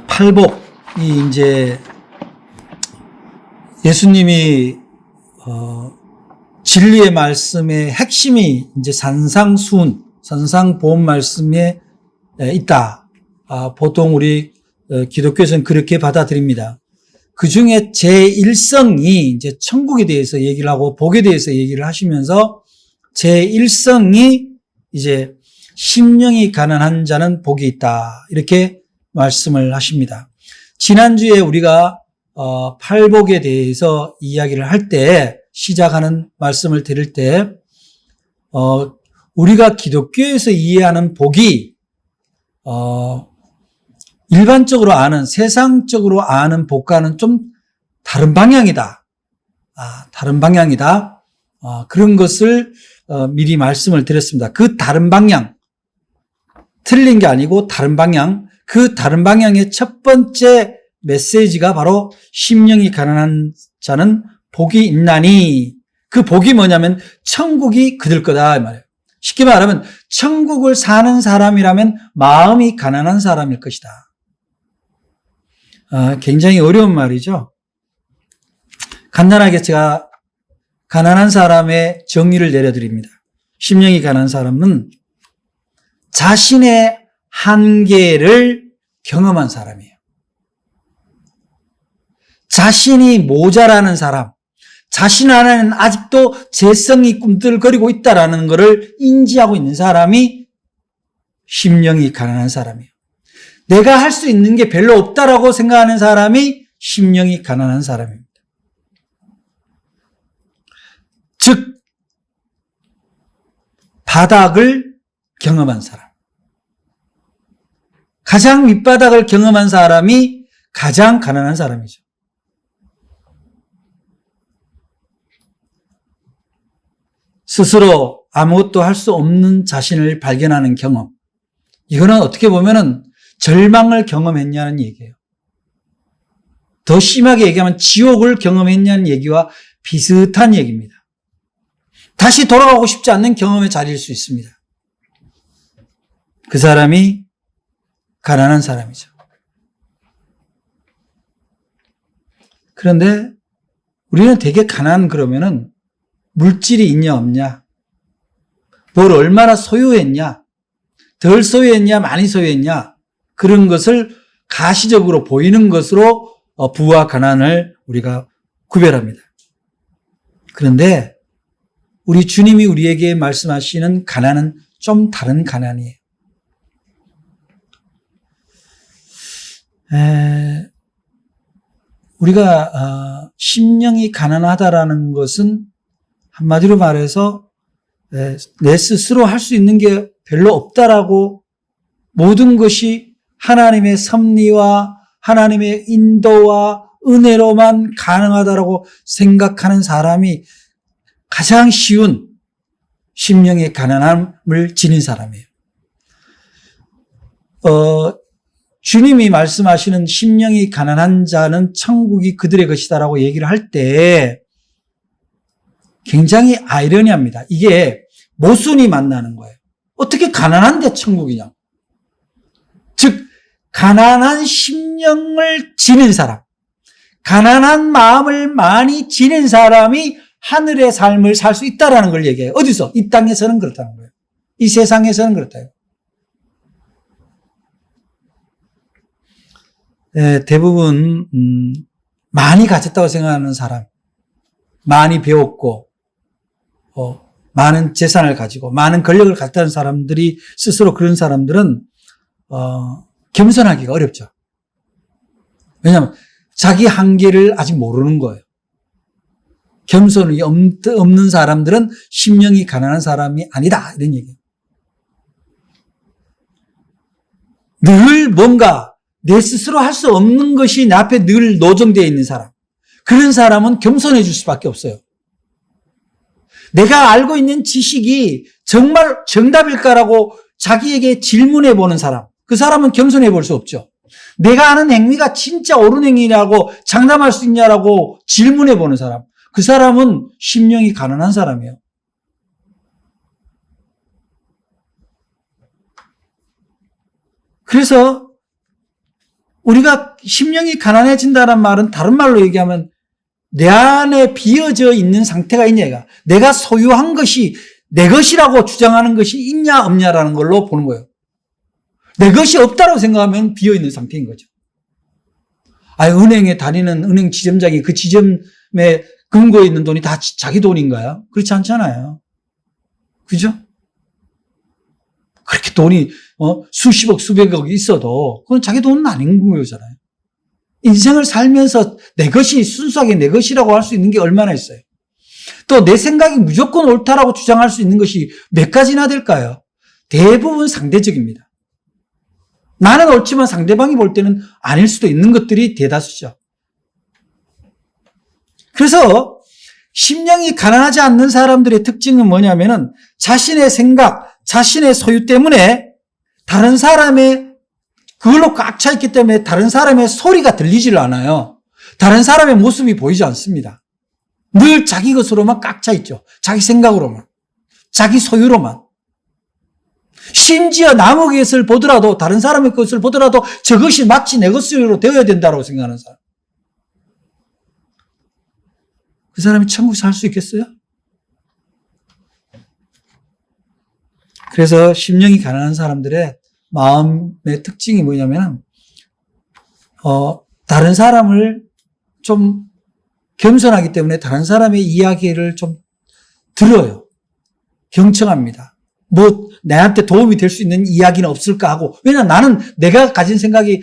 팔복이 이제 예수님이 진리의 말씀의 핵심이 이제 산상수훈, 산상보험 말씀에 있다. 보통 우리 기독교에서는 그렇게 받아들입니다. 그 중에 제1성이 이제 천국에 대해서 얘기를 하고 복에 대해서 얘기를 하시면서 제1성이 이제 심령이 가난한 자는 복이 있다. 이렇게 말씀을 하십니다. 지난주에 우리가 팔복에 대해서 이야기를 할 때 시작하는 말씀을 드릴 때 우리가 기독교에서 이해하는 복이 일반적으로 아는 세상적으로 아는 복과는 좀 다른 방향이다. 다른 방향이다. 그런 것을 미리 말씀을 드렸습니다. 그 다른 방향, 틀린 게 아니고 다른 방향, 그 다른 방향의 첫 번째 메시지가 바로 심령이 가난한 자는 복이 있나니, 그 복이 뭐냐면 천국이 그들 거다 이 말이에요. 쉽게 말하면 천국을 사는 사람이라면 마음이 가난한 사람일 것이다. 굉장히 어려운 말이죠. 간단하게 제가 가난한 사람의 정의를 내려드립니다. 심령이 가난한 사람은 자신의 한계를 경험한 사람이에요. 자신이 모자라는 사람, 자신 안에는 아직도 재성이 꿈틀거리고 있다라는 것을 인지하고 있는 사람이 심령이 가난한 사람이에요. 내가 할 수 있는 게 별로 없다라고 생각하는 사람이 심령이 가난한 사람입니다. 즉, 바닥을 경험한 사람. 가장 밑바닥을 경험한 사람이 가장 가난한 사람이죠. 스스로 아무것도 할 수 없는 자신을 발견하는 경험. 이거는 어떻게 보면은 절망을 경험했냐는 얘기예요. 더 심하게 얘기하면 지옥을 경험했냐는 얘기와 비슷한 얘기입니다. 다시 돌아가고 싶지 않는 경험의 자리일 수 있습니다. 그 사람이 가난한 사람이죠. 그런데 우리는 되게 가난 그러면은 물질이 있냐 없냐, 뭘 얼마나 소유했냐, 덜 소유했냐 많이 소유했냐, 그런 것을 가시적으로 보이는 것으로 부와 가난을 우리가 구별합니다. 그런데 우리 주님이 우리에게 말씀하시는 가난은 좀 다른 가난이에요. 우리가 심령이 가난하다라는 것은 한마디로 말해서 내 스스로 할 수 있는 게 별로 없다라고, 모든 것이 하나님의 섭리와 하나님의 인도와 은혜로만 가능하다라고 생각하는 사람이 가장 쉬운 심령의 가난함을 지닌 사람이에요. 주님이 말씀하시는 심령이 가난한 자는 천국이 그들의 것이다라고 얘기를 할 때 굉장히 아이러니합니다. 이게 모순이 만나는 거예요. 어떻게 가난한데 천국이냐? 즉, 가난한 심령을 지닌 사람, 가난한 마음을 많이 지닌 사람이 하늘의 삶을 살 수 있다라는 걸 얘기해요. 어디서? 이 땅에서는 그렇다는 거예요. 이 세상에서는 그렇다요. 대부분 많이 가졌다고 생각하는 사람, 많이 배웠고 많은 재산을 가지고 많은 권력을 갖다는 사람들이, 스스로 그런 사람들은 겸손하기가 어렵죠. 왜냐하면 자기 한계를 아직 모르는 거예요. 겸손이 없는 사람들은 심령이 가난한 사람이 아니다, 이런 얘기예요. 늘 뭔가 내 스스로 할 수 없는 것이 내 앞에 늘 노정되어 있는 사람, 그런 사람은 겸손해 줄 수밖에 없어요. 내가 알고 있는 지식이 정말 정답일까라고 자기에게 질문해 보는 사람, 그 사람은 겸손해 볼 수 없죠. 내가 아는 행위가 진짜 옳은 행위라고 장담할 수 있냐라고 질문해 보는 사람, 그 사람은 심령이 가난한 사람이에요. 그래서 우리가 심령이 가난해진다는 말은 다른 말로 얘기하면 내 안에 비어져 있는 상태가 있냐가, 내가 소유한 것이 내 것이라고 주장하는 것이 있냐 없냐라는 걸로 보는 거예요. 내 것이 없다고 생각하면 비어 있는 상태인 거죠. 은행에 다니는 은행 지점장이 그 지점에 금고에 있는 돈이 다 자기 돈인가요? 그렇지 않잖아요. 그죠? 그렇게 돈이 수십억 수백억이 있어도 그건 자기 돈은 아닌 거잖아요. 인생을 살면서 내 것이 순수하게 내 것이라고 할 수 있는 게 얼마나 있어요. 또 내 생각이 무조건 옳다라고 주장할 수 있는 것이 몇 가지나 될까요? 대부분 상대적입니다. 나는 옳지만 상대방이 볼 때는 아닐 수도 있는 것들이 대다수죠. 그래서 심령이 가난하지 않는 사람들의 특징은 뭐냐면은 자신의 생각, 자신의 소유 때문에 다른 사람의 그걸로 꽉 차 있기 때문에 다른 사람의 소리가 들리지를 않아요. 다른 사람의 모습이 보이지 않습니다. 늘 자기 것으로만 꽉 차 있죠. 자기 생각으로만, 자기 소유로만. 심지어 남의 것을 보더라도, 다른 사람의 것을 보더라도 저것이 마치 내 것으로 되어야 된다고 생각하는 사람. 그 사람이 천국 살 수 있겠어요? 그래서 심령이 가난한 사람들의 마음의 특징이 뭐냐면, 다른 사람을 좀 겸손하기 때문에 다른 사람의 이야기를 좀 들어요. 경청합니다. 나한테 도움이 될 수 있는 이야기는 없을까 하고, 왜냐하면 나는 내가 가진 생각이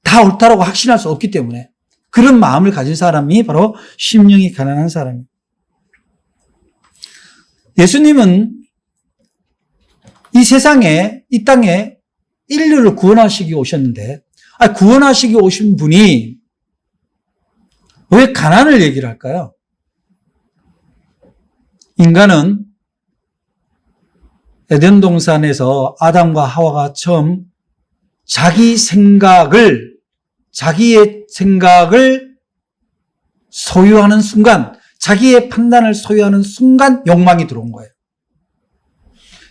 다 옳다라고 확신할 수 없기 때문에 그런 마음을 가진 사람이 바로 심령이 가난한 사람입니다. 예수님은 이 세상에, 이 땅에 인류를 구원하시기 오셨는데, 구원하시기 오신 분이 왜 가난을 얘기를 할까요? 인간은 에덴 동산에서 아담과 하와가 처음 자기의 생각을 소유하는 순간, 자기의 판단을 소유하는 순간 욕망이 들어온 거예요.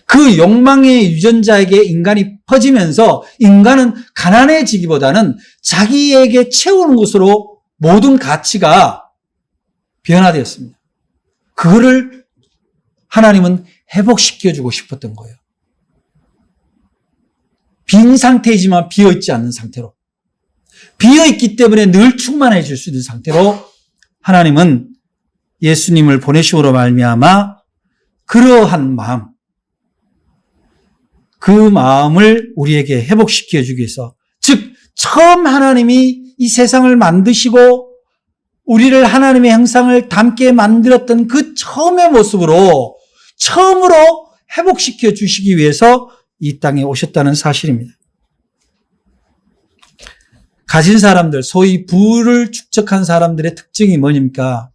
그 욕망의 유전자에게 인간이 퍼지면서 인간은 가난해지기보다는 자기에게 채우는 것으로 모든 가치가 변화되었습니다. 그거를 하나님은 회복시켜주고 싶었던 거예요. 빈 상태이지만 비어있지 않는 상태로. 비어있기 때문에 늘 충만해질 수 있는 상태로 하나님은 예수님을 보내심으로 말미암아 그러한 마음, 그 마음을 우리에게 회복시켜주기 위해서, 즉 처음 하나님이 이 세상을 만드시고 우리를 하나님의 형상을 닮게 만들었던 그 처음의 모습으로 처음으로 회복시켜 주시기 위해서 이 땅에 오셨다는 사실입니다. 가진 사람들, 소위 부를 축적한 사람들의 특징이 뭐입니까?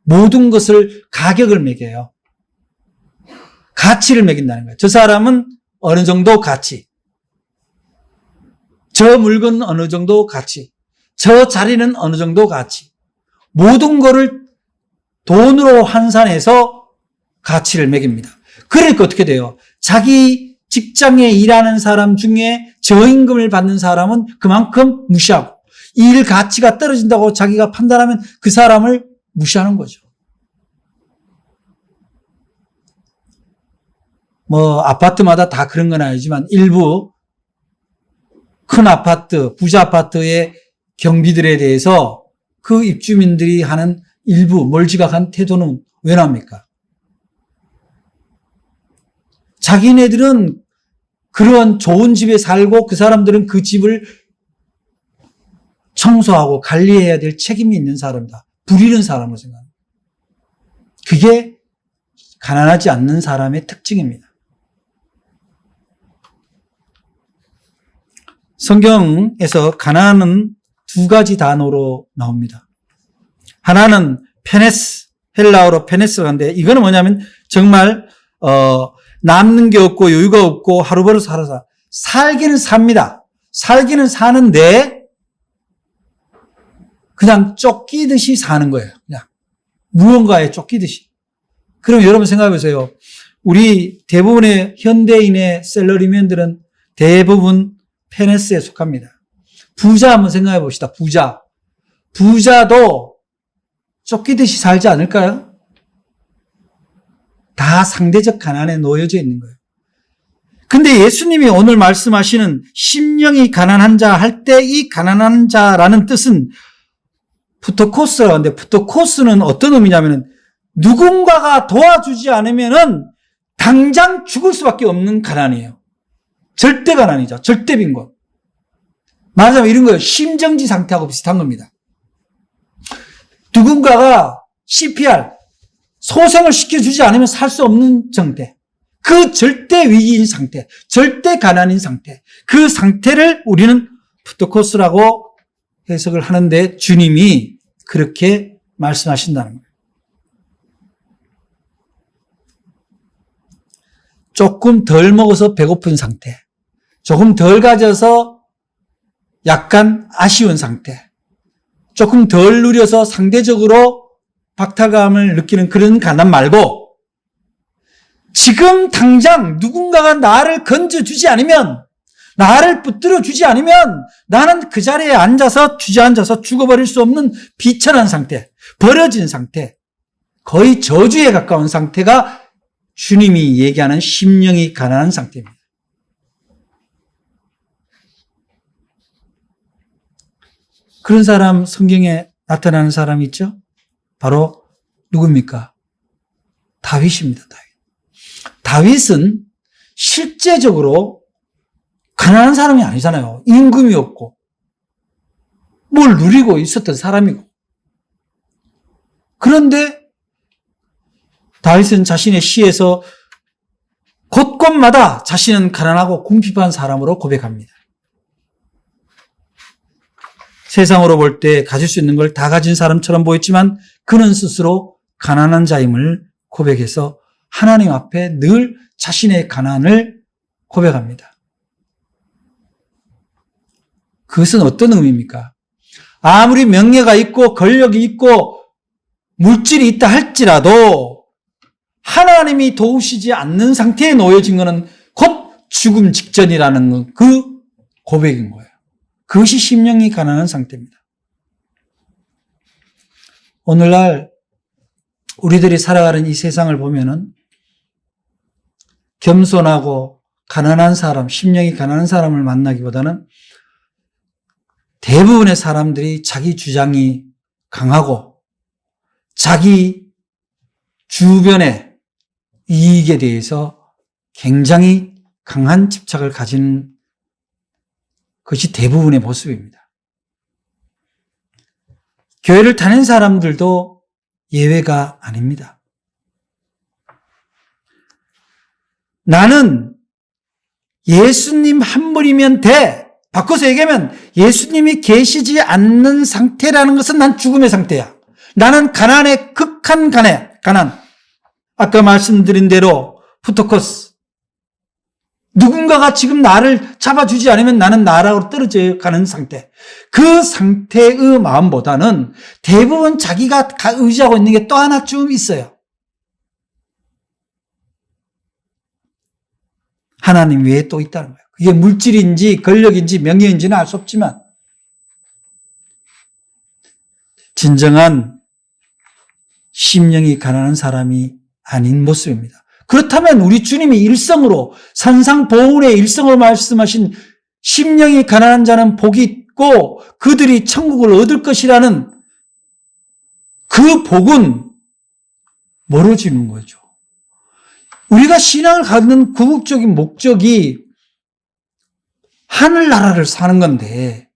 모든 것을 가격을 매겨요. 가치를 매긴다는 거예요. 저 사람은 어느 정도 가치, 저 물건은 어느 정도 가치, 저 자리는 어느 정도 가치, 모든 거를 돈으로 환산해서 가치를 매깁니다. 그러니까 어떻게 돼요? 자기 직장에 일하는 사람 중에 저임금을 받는 사람은 그만큼 무시하고, 일 가치가 떨어진다고 자기가 판단하면 그 사람을 무시하는 거죠. 아파트마다 다 그런 건 아니지만 일부 큰 아파트, 부자 아파트의 경비들에 대해서 그 입주민들이 하는 일부 멀지각한 태도는 왜 납니까? 자기네들은 그런 좋은 집에 살고 그 사람들은 그 집을 청소하고 관리해야 될 책임이 있는 사람이다. 부리는 사람으로 생각합니다. 그게 가난하지 않는 사람의 특징입니다. 성경에서 가난은 두 가지 단어로 나옵니다. 하나는 페네스, 헬라어로 페네스가인데, 이거는 뭐냐면 정말 남는 게 없고 여유가 없고 하루벌어 살아서 살기는 삽니다. 살기는 사는데 그냥 쫓기듯이 사는 거예요. 그냥 무언가에 쫓기듯이. 그럼 여러분 생각해 보세요. 우리 대부분의 현대인의 샐러리맨들은 대부분 페네스에 속합니다. 부자 한번 생각해 봅시다. 부자도 쫓기듯이 살지 않을까요? 다 상대적 가난에 놓여져 있는 거예요. 근데 예수님이 오늘 말씀하시는 심령이 가난한 자 할 때 이 가난한 자라는 뜻은 푸토코스라고 하는데, 푸토코스는 어떤 의미냐면은 누군가가 도와주지 않으면은 당장 죽을 수밖에 없는 가난이에요. 절대 가난이죠. 절대 빈곤. 말하자면 이런 거예요. 심정지 상태하고 비슷한 겁니다. 누군가가 CPR, 소생을 시켜주지 않으면 살 수 없는 상태. 그 절대 위기인 상태, 절대 가난인 상태, 그 상태를 우리는 푸토코스라고 해석을 하는데 주님이 그렇게 말씀하신다는 거예요. 조금 덜 먹어서 배고픈 상태, 조금 덜 가져서 약간 아쉬운 상태, 조금 덜 누려서 상대적으로 박탈감을 느끼는 그런 가난 말고 지금 당장 누군가가 나를 건져주지 않으면, 나를 붙들어주지 않으면 나는 그 자리에 주저앉아서 죽어버릴 수 없는 비천한 상태, 버려진 상태, 거의 저주에 가까운 상태가 주님이 얘기하는 심령이 가난한 상태입니다. 그런 사람, 성경에 나타나는 사람이 있죠? 바로 누굽니까? 다윗입니다. 다윗은 실제적으로 가난한 사람이 아니잖아요. 임금이 없고 뭘 누리고 있었던 사람이고. 그런데 다윗은 자신의 시에서 곳곳마다 자신은 가난하고 궁핍한 사람으로 고백합니다. 세상으로 볼 때 가질 수 있는 걸 다 가진 사람처럼 보였지만 그는 스스로 가난한 자임을 고백해서 하나님 앞에 늘 자신의 가난을 고백합니다. 그것은 어떤 의미입니까? 아무리 명예가 있고 권력이 있고 물질이 있다 할지라도 하나님이 도우시지 않는 상태에 놓여진 것은 곧 죽음 직전이라는 그 고백인 거예요. 그것이 심령이 가난한 상태입니다. 오늘날 우리들이 살아가는 이 세상을 보면은 겸손하고 가난한 사람, 심령이 가난한 사람을 만나기보다는 대부분의 사람들이 자기 주장이 강하고 자기 주변의 이익에 대해서 굉장히 강한 집착을 가진 것이 대부분의 모습입니다. 교회를 다니는 사람들도 예외가 아닙니다. 나는 예수님 한 분이면 돼. 바꿔서 얘기하면 예수님이 계시지 않는 상태라는 것은 난 죽음의 상태야. 나는 가난의 극한 가난. 아까 말씀드린 대로 푸토코스. 누군가가 지금 나를 잡아주지 않으면 나는 나락으로 떨어져 가는 상태. 그 상태의 마음보다는 대부분 자기가 의지하고 있는 게 또 하나쯤 있어요. 하나님 외에 또 있다는 거예요. 그게 물질인지 권력인지 명예인지는 알 수 없지만 진정한 심령이 가난한 사람이 아닌 모습입니다. 그렇다면 우리 주님이 일성으로 산상보훈의 일성으로 말씀하신 심령이 가난한 자는 복이 있고 그들이 천국을 얻을 것이라는 그 복은 뭐로 지는 거죠? 우리가 신앙을 갖는 궁극적인 목적이 하늘나라를 사는 건데,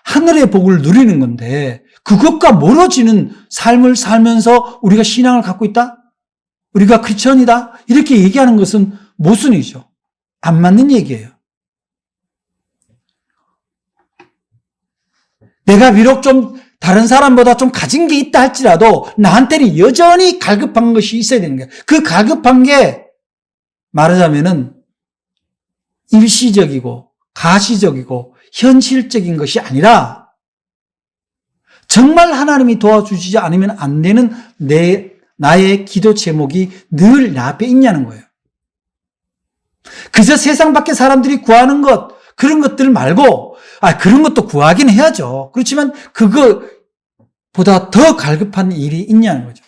하늘의 복을 누리는 건데, 그것과 멀어지는 삶을 살면서 우리가 신앙을 갖고 있다? 우리가 크리스천이다? 이렇게 얘기하는 것은 모순이죠. 안 맞는 얘기예요. 내가 비록 좀 다른 사람보다 좀 가진 게 있다 할지라도 나한테는 여전히 갈급한 것이 있어야 되는 거예요. 그 갈급한 게 말하자면은 일시적이고 가시적이고 현실적인 것이 아니라 정말 하나님이 도와주시지 않으면 안 되는 나의 기도 제목이 늘 내 앞에 있냐는 거예요. 그저 세상 밖의 사람들이 구하는 것, 그런 것들 말고 그런 것도 구하긴 해야죠. 그렇지만 그거보다 더 갈급한 일이 있냐는 거죠.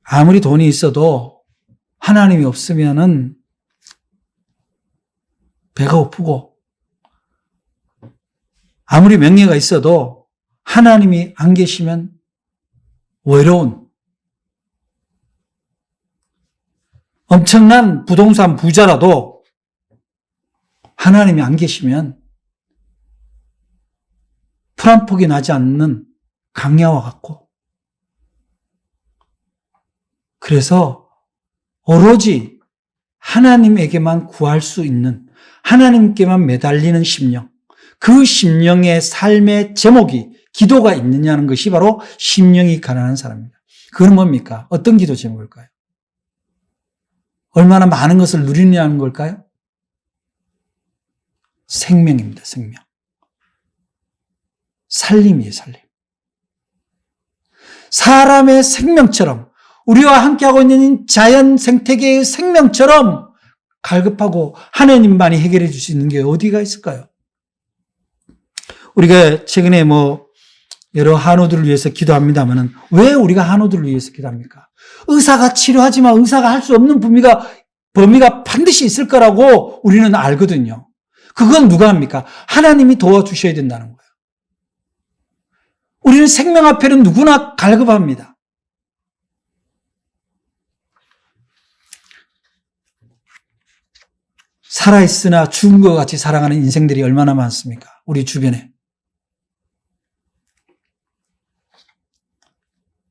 아무리 돈이 있어도 하나님이 없으면은 배가 고프고, 아무리 명예가 있어도 하나님이 안 계시면 외로운, 엄청난 부동산 부자라도 하나님이 안 계시면 풀 한 폭이 나지 않는 강야와 같고, 그래서 오로지 하나님에게만 구할 수 있는, 하나님께만 매달리는 심령, 그 심령의 삶의 제목이 기도가 있느냐는 것이 바로 심령이 가난한 사람입니다. 그건 뭡니까? 어떤 기도 제목일까요? 얼마나 많은 것을 누리느냐는 걸까요? 생명입니다. 생명. 살림이에요. 살림. 사람의 생명처럼, 우리와 함께하고 있는 자연 생태계의 생명처럼 갈급하고 하나님만이 해결해 줄 수 있는 게 어디가 있을까요? 우리가 최근에 여러 한우들을 위해서 기도합니다만은, 왜 우리가 한우들을 위해서 기도합니까? 의사가 치료하지만 의사가 할 수 없는 범위가 반드시 있을 거라고 우리는 알거든요. 그건 누가 합니까? 하나님이 도와주셔야 된다는 거예요. 우리는 생명 앞에는 누구나 갈급합니다. 살아있으나 죽은 것 같이 살아가는 인생들이 얼마나 많습니까? 우리 주변에.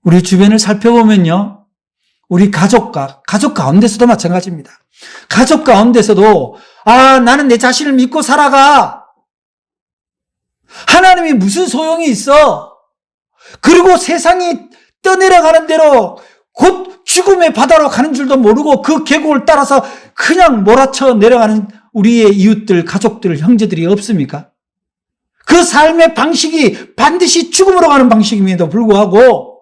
우리 주변을 살펴보면요, 우리 가족 가운데서도 마찬가지입니다. 가족 가운데서도, 나는 내 자신을 믿고 살아가. 하나님이 무슨 소용이 있어? 그리고 세상이 떠내려가는 대로 곧 죽음의 바다로 가는 줄도 모르고 그 계곡을 따라서 그냥 몰아쳐 내려가는 우리의 이웃들, 가족들, 형제들이 없습니까? 그 삶의 방식이 반드시 죽음으로 가는 방식임에도 불구하고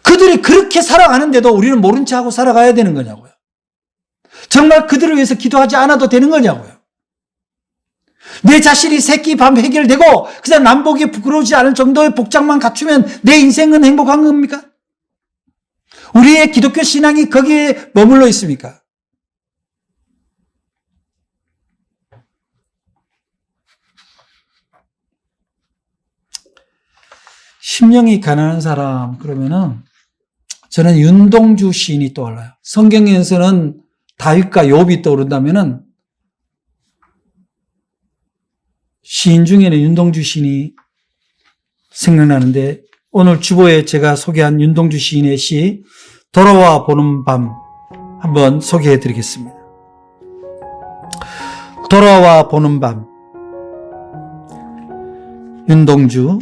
그들이 그렇게 살아가는데도 우리는 모른 체 하고 살아가야 되는 거냐고요. 정말 그들을 위해서 기도하지 않아도 되는 거냐고요. 내 자신이 새끼 밤 해결되고 그냥 남보기에 부끄러우지 않을 정도의 복장만 갖추면 내 인생은 행복한 겁니까? 우리의 기독교 신앙이 거기에 머물러 있습니까? 심령이 가난한 사람, 그러면은 저는 윤동주 시인이 떠올라요. 성경에서는 다윗과 욥이 떠오른다면은 시인 중에는 윤동주 시인이 생각나는데, 오늘 주보에 제가 소개한 윤동주 시인의 시 돌아와 보는 밤 한번 소개해 드리겠습니다. 돌아와 보는 밤. 윤동주.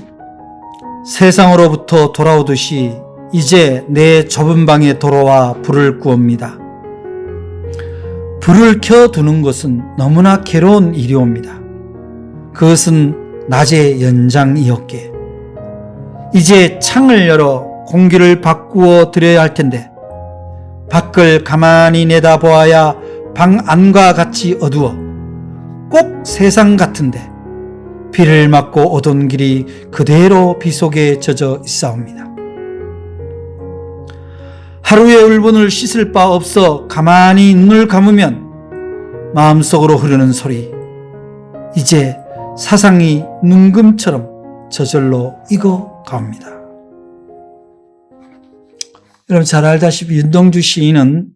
세상으로부터 돌아오듯이 이제 내 좁은 방에 돌아와 불을 꾸옵니다. 불을 켜두는 것은 너무나 괴로운 일이옵니다. 그것은 낮의 연장이었기에 이제 창을 열어 공기를 바꾸어 드려야 할 텐데 밖을 가만히 내다보아야 방 안과 같이 어두워 꼭 세상 같은데 비를 맞고 오던 길이 그대로 비 속에 젖어 있사옵니다. 하루의 울분을 씻을 바 없어 가만히 눈을 감으면 마음속으로 흐르는 소리, 이제 사상이 눈금처럼 저절로 익어갑니다. 여러분 잘 알다시피 윤동주 시인은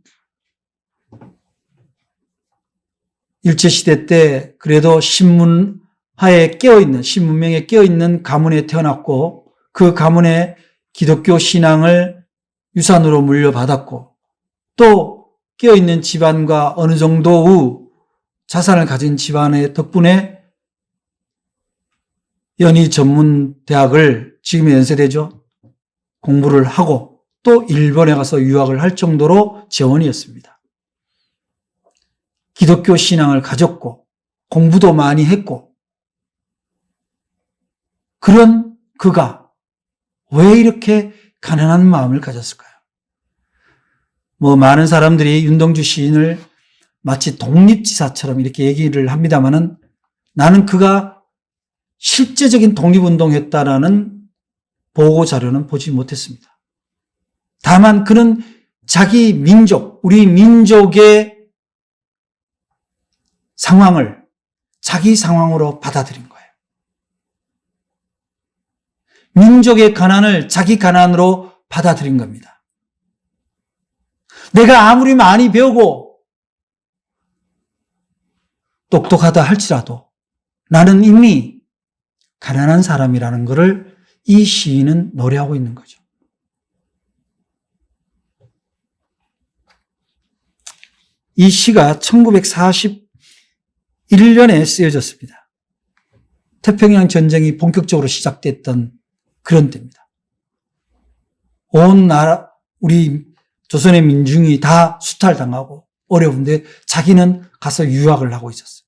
일제시대 때 그래도 신문하에 깨어있는, 신문명에 깨어있는 가문에 태어났고 그 가문에 기독교 신앙을 유산으로 물려받았고 또 깨어있는 집안과 어느 정도의 자산을 가진 집안의 덕분에 연희 전문대학을, 지금의 연세대죠, 공부를 하고 또 일본에 가서 유학을 할 정도로 재원이었습니다. 기독교 신앙을 가졌고 공부도 많이 했고, 그런 그가 왜 이렇게 가난한 마음을 가졌을까요? 많은 사람들이 윤동주 시인을 마치 독립지사처럼 이렇게 얘기를 합니다마는 나는 그가 실제적인 독립운동했다라는 보고 자료는 보지 못했습니다. 다만 그는 자기 민족, 우리 민족의 상황을 자기 상황으로 받아들인 거예요. 민족의 가난을 자기 가난으로 받아들인 겁니다. 내가 아무리 많이 배우고 똑똑하다 할지라도 나는 이미 가난한 사람이라는 것을 이 시인은 노래하고 있는 거죠. 이 시가 1941년에 쓰여졌습니다. 태평양 전쟁이 본격적으로 시작됐던 그런 때입니다. 온 나라, 우리 조선의 민중이 다 수탈당하고 어려운데 자기는 가서 유학을 하고 있었어요.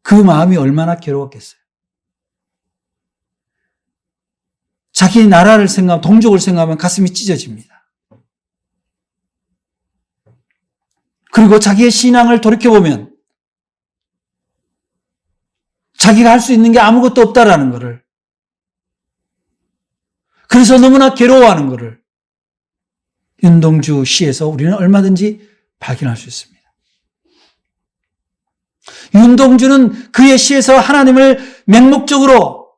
그 마음이 얼마나 괴로웠겠어요. 자기 나라를 생각하면, 동족을 생각하면 가슴이 찢어집니다. 그리고 자기의 신앙을 돌이켜보면 자기가 할 수 있는 게 아무것도 없다라는 것을, 그래서 너무나 괴로워하는 것을 윤동주 시에서 우리는 얼마든지 발견할 수 있습니다. 윤동주는 그의 시에서 하나님을 맹목적으로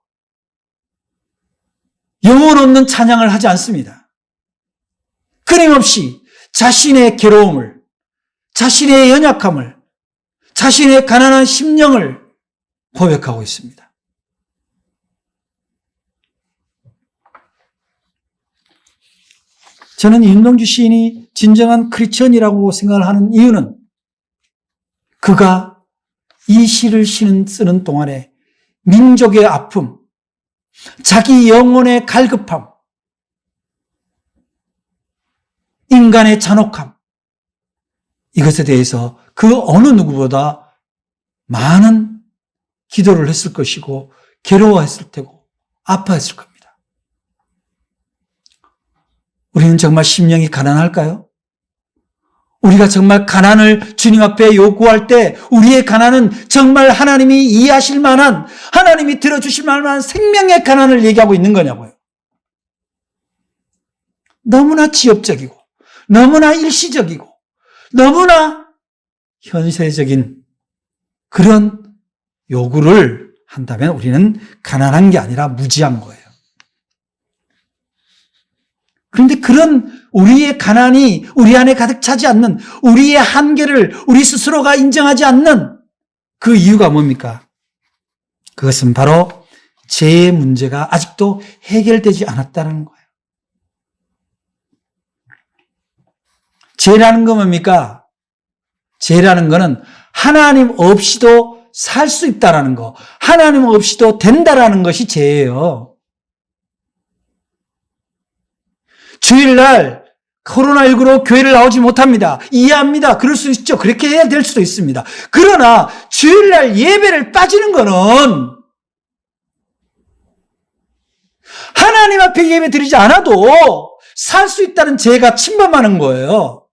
영혼 없는 찬양을 하지 않습니다. 끊임없이 자신의 괴로움을, 자신의 연약함을, 자신의 가난한 심령을 고백하고 있습니다. 저는 윤동주 시인이 진정한 크리스천이라고 생각을 하는 이유는 그가 이 시를 쓰는 동안에 민족의 아픔, 자기 영혼의 갈급함, 인간의 잔혹함, 이것에 대해서 그 어느 누구보다 많은 기도를 했을 것이고 괴로워했을 테고 아파했을 겁니다. 우리는 정말 심령이 가난할까요? 우리가 정말 가난을 주님 앞에 요구할 때 우리의 가난은 정말 하나님이 이해하실 만한, 하나님이 들어주실 만한 생명의 가난을 얘기하고 있는 거냐고요. 너무나 지엽적이고 너무나 일시적이고 너무나 현세적인 그런 요구를 한다면 우리는 가난한 게 아니라 무지한 거예요. 그런데 그런 우리의 가난이 우리 안에 가득 차지 않는, 우리의 한계를 우리 스스로가 인정하지 않는 그 이유가 뭡니까? 그것은 바로 죄의 문제가 아직도 해결되지 않았다는 거예요. 죄라는 건 뭡니까? 죄라는 거는 하나님 없이도 살 수 있다라는 거, 하나님 없이도 된다라는 것이 죄예요. 주일날 코로나19로 교회를 나오지 못합니다. 이해합니다. 그럴 수 있죠. 그렇게 해야 될 수도 있습니다. 그러나 주일날 예배를 빠지는 거는 하나님 앞에 예배 드리지 않아도 살 수 있다는 죄가 침범하는 거예요.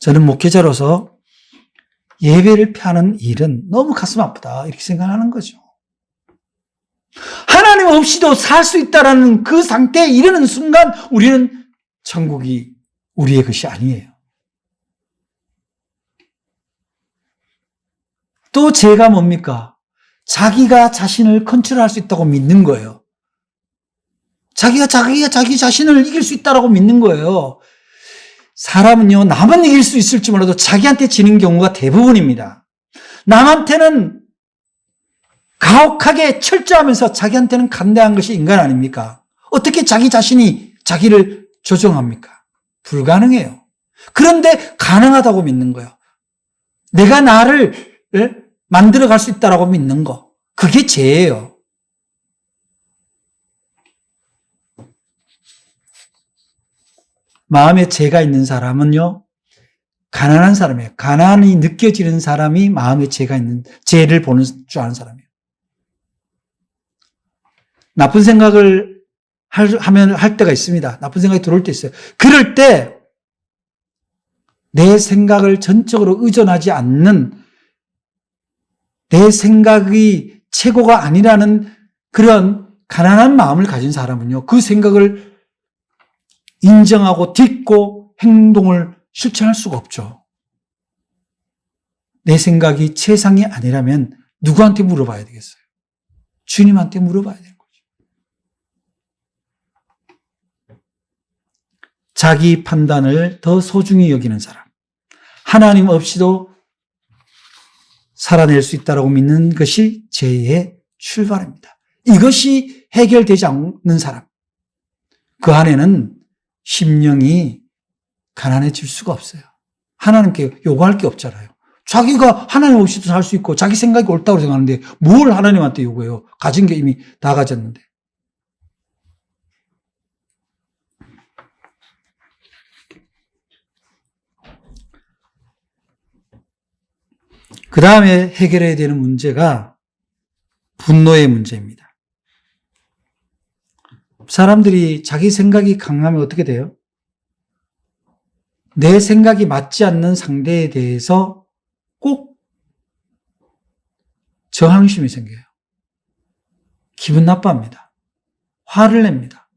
저는 목회자로서 예배를 피하는 일은 너무 가슴 아프다 이렇게 생각하는 거죠. 하나님 없이도 살 수 있다라는 그 상태에 이르는 순간 우리는 천국이 우리의 것이 아니에요. 또 죄가 뭡니까? 자기가 자신을 컨트롤할 수 있다고 믿는 거예요. 자기 자신을 이길 수 있다고 믿는 거예요. 사람은요, 남은 이길 수 있을지 몰라도 자기한테 지는 경우가 대부분입니다. 남한테는 가혹하게 철저하면서 자기한테는 간대한 것이 인간 아닙니까? 어떻게 자기 자신이 자기를 조정합니까? 불가능해요. 그런데 가능하다고 믿는 거예요. 내가 나를 만들어갈 수 있다고 믿는 거. 그게 죄예요. 마음에 죄가 있는 사람은요, 가난한 사람이에요. 가난이 느껴지는 사람이 마음에 죄가 있는, 죄를 보는 줄 아는 사람이에요. 나쁜 생각을 할 때가 있습니다. 나쁜 생각이 들어올 때 있어요. 그럴 때 내 생각을 전적으로 의존하지 않는, 내 생각이 최고가 아니라는 그런 가난한 마음을 가진 사람은요, 그 생각을 인정하고 딛고 행동을 실천할 수가 없죠. 내 생각이 최상이 아니라면 누구한테 물어봐야 되겠어요? 주님한테 물어봐야 되는 거죠. 자기 판단을 더 소중히 여기는 사람, 하나님 없이도 살아낼 수 있다고 믿는 것이 죄의 출발입니다. 이것이 해결되지 않는 사람, 그 안에는 심령이 가난해질 수가 없어요. 하나님께 요구할 게 없잖아요. 자기가 하나님 없이도 살 수 있고 자기 생각이 옳다고 생각하는데 뭘 하나님한테 요구해요? 가진 게 이미 다 가졌는데. 그 다음에 해결해야 되는 문제가 분노의 문제입니다. 사람들이 자기 생각이 강하면 어떻게 돼요? 내 생각이 맞지 않는 상대에 대해서 꼭 저항심이 생겨요. 기분 나빠합니다. 화를 냅니다.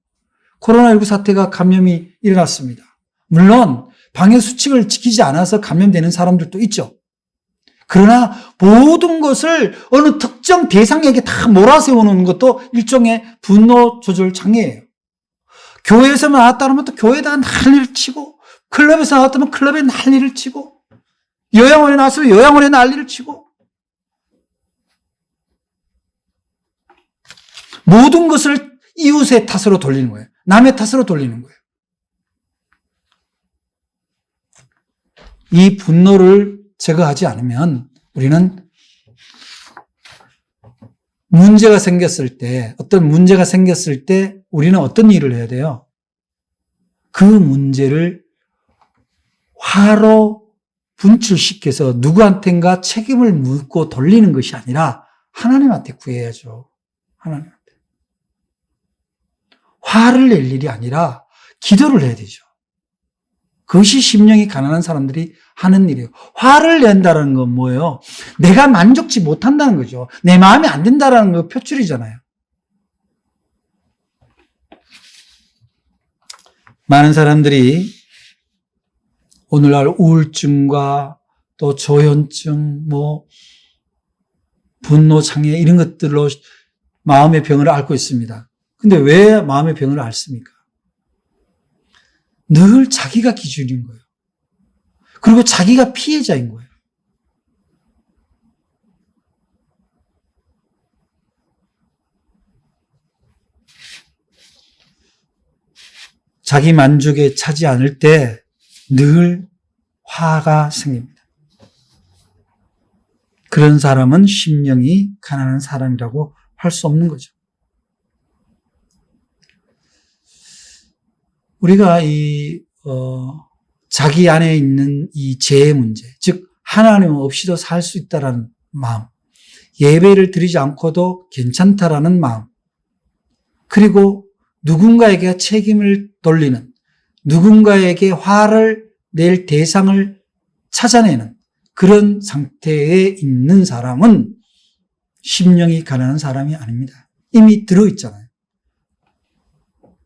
코로나19 사태가 감염이 일어났습니다. 물론 방역수칙을 지키지 않아서 감염되는 사람들도 있죠. 그러나 모든 것을 어느 특정 대상에게 다 몰아세우는 것도 일종의 분노 조절 장애예요. 교회에서 나왔다 그러면 또 교회에다가 난리를 치고, 클럽에서 나왔다면 클럽에 난리를 치고, 요양원에 나왔으면 요양원에 난리를 치고, 모든 것을 이웃의 탓으로 돌리는 거예요. 남의 탓으로 돌리는 거예요. 이 분노를 제거하지 않으면 우리는 문제가 생겼을 때, 어떤 문제가 생겼을 때 우리는 어떤 일을 해야 돼요? 그 문제를 화로 분출시켜서 누구한텐가 책임을 묻고 돌리는 것이 아니라 하나님한테 구해야죠. 하나님한테. 화를 낼 일이 아니라 기도를 해야 되죠. 그것이 심령이 가난한 사람들이 하는 일이에요. 화를 낸다는 건 뭐예요? 내가 만족치 못한다는 거죠. 내 마음에 안 든다는 거 표출이잖아요. 많은 사람들이 오늘날 우울증과 또 조현증, 분노장애 이런 것들로 마음의 병을 앓고 있습니다. 근데 왜 마음의 병을 앓습니까? 늘 자기가 기준인 거예요. 그리고 자기가 피해자인 거예요. 자기 만족에 차지 않을 때 늘 화가 생깁니다. 그런 사람은 심령이 가난한 사람이라고 할 수 없는 거죠. 우리가 자기 안에 있는 이 죄의 문제, 즉 하나님 없이도 살 수 있다라는 마음, 예배를 드리지 않고도 괜찮다라는 마음, 그리고 누군가에게 책임을 돌리는, 누군가에게 화를 낼 대상을 찾아내는 그런 상태에 있는 사람은 심령이 가난한 사람이 아닙니다. 이미 들어있잖아요.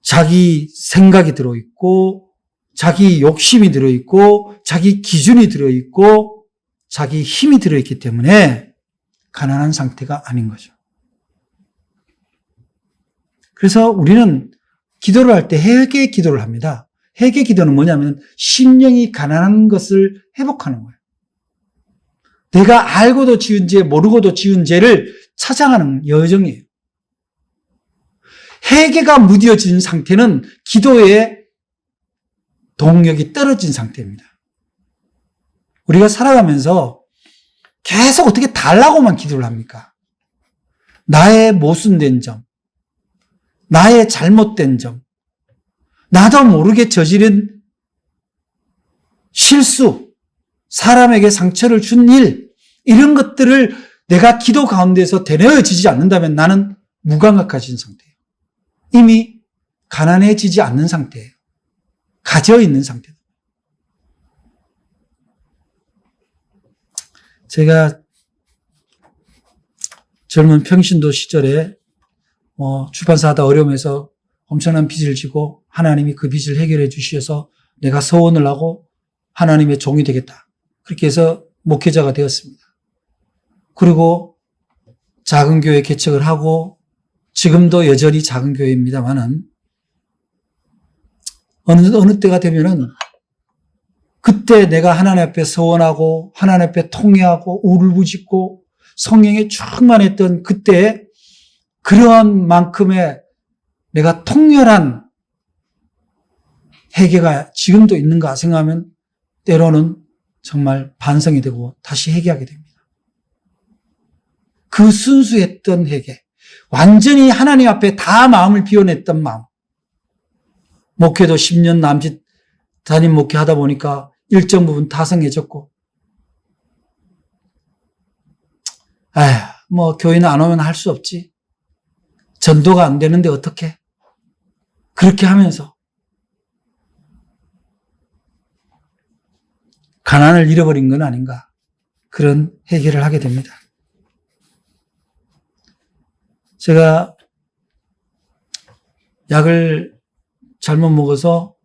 자기 생각이 들어있고, 자기 욕심이 들어있고, 자기 기준이 들어있고, 자기 힘이 들어있기 때문에 가난한 상태가 아닌 거죠. 그래서 우리는 기도를 할 때 회개 기도를 합니다. 회개 기도는 뭐냐면 심령이 가난한 것을 회복하는 거예요. 내가 알고도 지은 죄, 모르고도 지은 죄를 찾아가는 여정이에요. 회개가 무뎌진 상태는 기도의 동력이 떨어진 상태입니다. 우리가 살아가면서 계속 어떻게 달라고만 기도를 합니까? 나의 모순된 점, 나의 잘못된 점, 나도 모르게 저지른 실수, 사람에게 상처를 준 일, 이런 것들을 내가 기도 가운데서 되뇌어지지 않는다면 나는 무감각해진 상태예요. 이미 가난해지지 않는 상태예요. 가져 있는 상태. 제가 젊은 평신도 시절에 출판사 하다 어려움에서 엄청난 빚을 지고 하나님이 그 빚을 해결해 주셔서 내가 서원을 하고 하나님의 종이 되겠다. 그렇게 해서 목회자가 되었습니다. 그리고 작은 교회 개척을 하고 지금도 여전히 작은 교회입니다만은 어느 때가 되면은 그때 내가 하나님 앞에 서원하고 하나님 앞에 통회하고 울부짖고 성령에 충만했던 그때 그러한 만큼의 내가 통렬한 회개가 지금도 있는가 생각하면 때로는 정말 반성이 되고 다시 회개하게 됩니다. 그 순수했던 회개, 완전히 하나님 앞에 다 마음을 비워냈던 마음. 목회도 10년 남짓 담임 목회하다 보니까 일정 부분 타성해졌고, 교회는 안 오면 할 수 없지. 전도가 안 되는데 어떡해? 그렇게 하면서 가난을 잃어버린 건 아닌가? 그런 회개를 하게 됩니다. 제가 약을 잘못 먹어서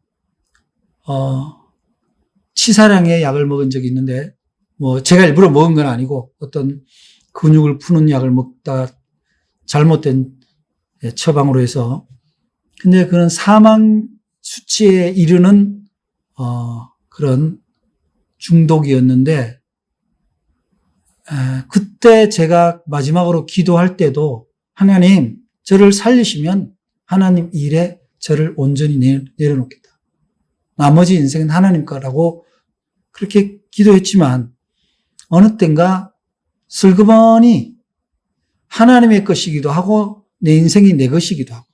치사량의 약을 먹은 적이 있는데 제가 일부러 먹은 건 아니고 어떤 근육을 푸는 약을 먹다 잘못된 처방으로 해서 근데 그런 사망 수치에 이르는 그런 중독이었는데 그때 제가 마지막으로 기도할 때도 하나님 저를 살리시면 하나님 일에 저를 온전히 내려놓겠다. 나머지 인생은 하나님 거라고 그렇게 기도했지만 어느 땐가 슬그머니 하나님의 것이기도 하고 내 인생이 내 것이기도 하고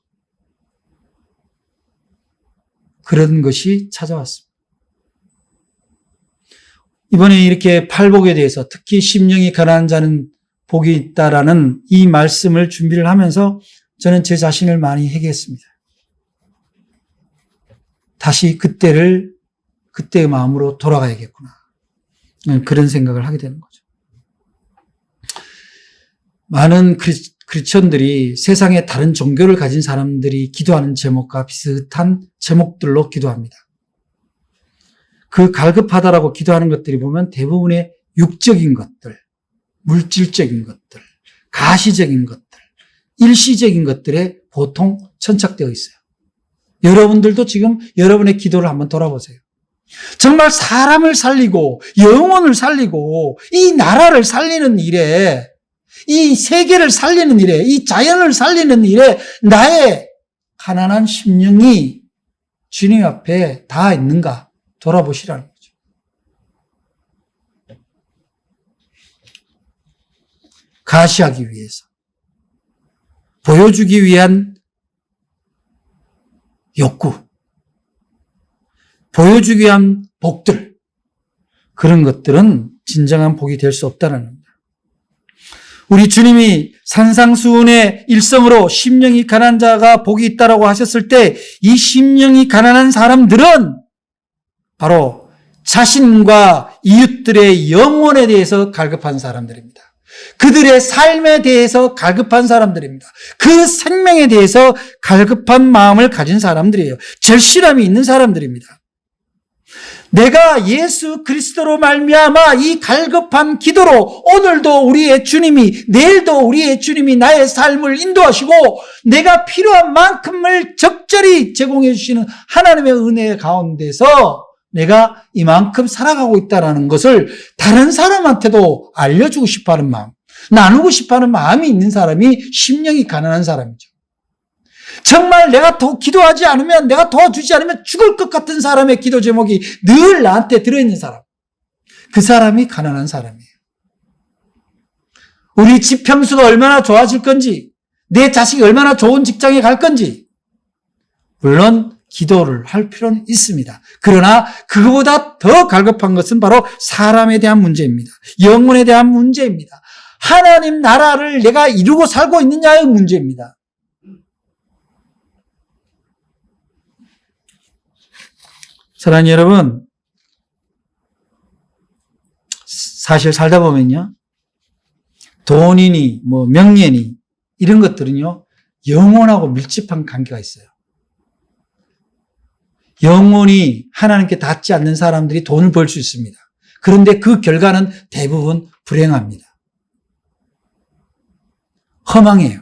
그런 것이 찾아왔습니다. 이번에 이렇게 팔복에 대해서 특히 심령이 가난한 자는 복이 있다라는 이 말씀을 준비를 하면서 저는 제 자신을 많이 회개했습니다. 다시 그때의 마음으로 돌아가야겠구나. 그런 생각을 하게 되는 거죠. 많은 크리스천들이 세상에 다른 종교를 가진 사람들이 기도하는 제목과 비슷한 제목들로 기도합니다. 그 갈급하다라고 기도하는 것들이 보면 대부분의 육적인 것들, 물질적인 것들, 가시적인 것들, 일시적인 것들에 보통 천착되어 있어요. 여러분들도 지금 여러분의 기도를 한번 돌아보세요. 정말 사람을 살리고 영혼을 살리고 이 나라를 살리는 일에 이 세계를 살리는 일에 이 자연을 살리는 일에 나의 가난한 심령이 주님 앞에 다 있는가 돌아보시라는 거죠. 가시하기 위해서 보여주기 위한 욕구, 보여주기 위한 복들, 그런 것들은 진정한 복이 될 수 없다는 겁니다. 우리 주님이 산상수훈의 일성으로 심령이 가난한 자가 복이 있다라고 하셨을 때 이 심령이 가난한 사람들은 바로 자신과 이웃들의 영혼에 대해서 갈급한 사람들입니다. 그들의 삶에 대해서 갈급한 사람들입니다. 그 생명에 대해서 갈급한 마음을 가진 사람들이에요. 절실함이 있는 사람들입니다. 내가 예수 그리스도로 말미암아 이 갈급한 기도로 오늘도 우리의 주님이 내일도 우리의 주님이 나의 삶을 인도하시고 내가 필요한 만큼을 적절히 제공해 주시는 하나님의 은혜 가운데서 내가 이만큼 살아가고 있다는 것을 다른 사람한테도 알려주고 싶어하는 마음, 나누고 싶어하는 마음이 있는 사람이 심령이 가난한 사람이죠. 정말 내가 더 기도하지 않으면, 내가 도와주지 않으면 죽을 것 같은 사람의 기도 제목이 늘 나한테 들어있는 사람, 그 사람이 가난한 사람이에요. 우리 집 평수가 얼마나 좋아질 건지, 내 자식이 얼마나 좋은 직장에 갈 건지, 물론 기도를 할 필요는 있습니다. 그러나 그거보다 더 갈급한 것은 바로 사람에 대한 문제입니다. 영혼에 대한 문제입니다. 하나님 나라를 내가 이루고 살고 있느냐의 문제입니다. 사랑하는 여러분, 사실 살다 보면요, 돈이니 명예니 이런 것들은요 영혼하고 밀접한 관계가 있어요. 영혼이 하나님께 닿지 않는 사람들이 돈을 벌 수 있습니다. 그런데 그 결과는 대부분 불행합니다. 허망해요.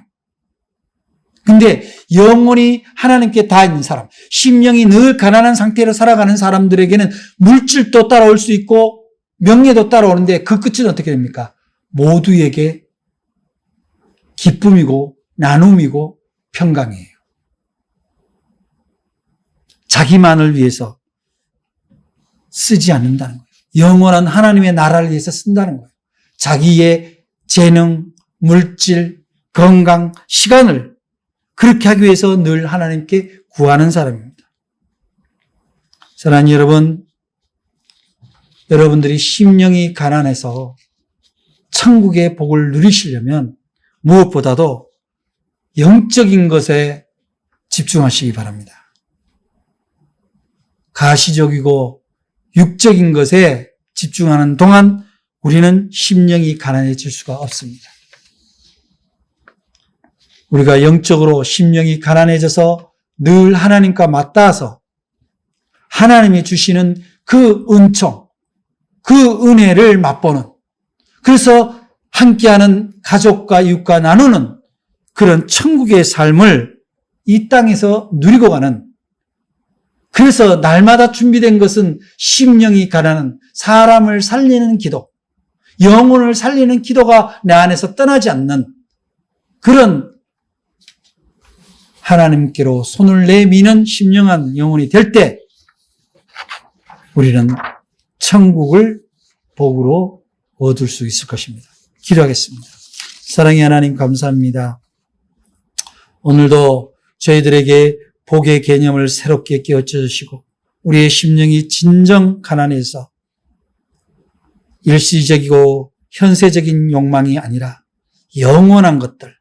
근데 영혼이 하나님께 닿아 있는 사람, 심령이 늘 가난한 상태로 살아가는 사람들에게는 물질도 따라올 수 있고 명예도 따라오는데 그 끝은 어떻게 됩니까? 모두에게 기쁨이고 나눔이고 평강이에요. 자기만을 위해서 쓰지 않는다는 거예요. 영원한 하나님의 나라를 위해서 쓴다는 거예요. 자기의 재능, 물질, 건강, 시간을 그렇게 하기 위해서 늘 하나님께 구하는 사람입니다. 사랑하는 여러분, 여러분들이 심령이 가난해서 천국의 복을 누리시려면 무엇보다도 영적인 것에 집중하시기 바랍니다. 가시적이고 육적인 것에 집중하는 동안 우리는 심령이 가난해질 수가 없습니다. 우리가 영적으로 심령이 가난해져서 늘 하나님과 맞닿아서 하나님이 주시는 그 은총, 그 은혜를 맛보는, 그래서 함께하는 가족과 이웃과 나누는 그런 천국의 삶을 이 땅에서 누리고 가는, 그래서 날마다 준비된 것은 심령이 가난한 사람을 살리는 기도, 영혼을 살리는 기도가 내 안에서 떠나지 않는 그런 하나님께로 손을 내미는 심령한 영혼이 될 때 우리는 천국을 복으로 얻을 수 있을 것입니다. 기도하겠습니다. 사랑의 하나님 감사합니다. 오늘도 저희들에게 복의 개념을 새롭게 깨우쳐 주시고 우리의 심령이 진정 가난해서 일시적이고 현세적인 욕망이 아니라 영원한 것들,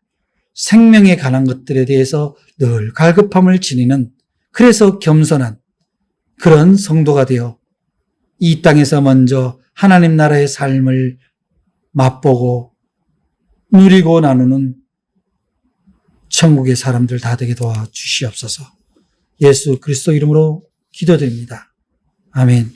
생명에 관한 것들에 대해서 늘 갈급함을 지니는, 그래서 겸손한 그런 성도가 되어 이 땅에서 먼저 하나님 나라의 삶을 맛보고 누리고 나누는 천국의 사람들 다 되게 도와주시옵소서. 예수 그리스도 이름으로 기도드립니다. 아멘.